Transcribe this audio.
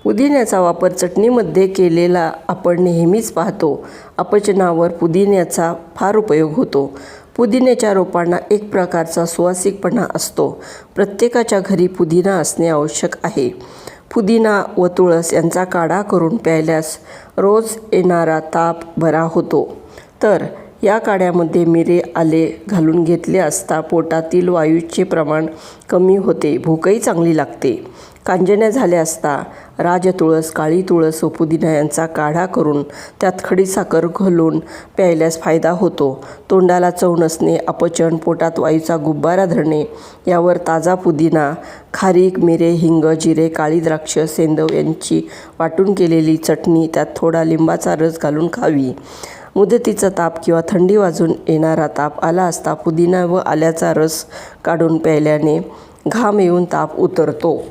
पुदिन्याचा वापर चटणीमध्ये केलेला आपण नेहमीच पाहतो. अपचनावर पुदिन्याचा फार उपयोग होतो. पुदिन्याच्या रोपांना एक प्रकारचा सुवासिकपणा असतो. प्रत्येकाच्या घरी पुदिना असणे आवश्यक आहे. पुदिना व तुळस यांचा काढा करून प्यायल्यास रोज येणारा ताप बरा होतो. तर या काढ्यामध्ये मिरे, आले घालून घेतले असता पोटातील वायूचे प्रमाण कमी होते, भूकही चांगली लागते. कांजिण्या झाल्या असता राजतुळस, काळी तुळस व पुदिना यांचा काढा करून त्यात खडीसाखर घालून प्यायल्यास फायदा होतो. तोंडाला चव नसणे, अपचन, पोटात वायूचा गुब्बारा धरणे यावर ताजा पुदिना, खारीक, मिरे, हिंग, जिरे, काळी द्राक्ष, सेंदव यांची वाटून केलेली चटणी, त्यात थोडा लिंबाचा रस घालून खावी. मुदतीचा ताप किंवा थंडी वाजून येणारा ताप आला असता पुदिना व आल्याचा रस काढून प्यायल्याने घाम येऊन ताप उतरतो.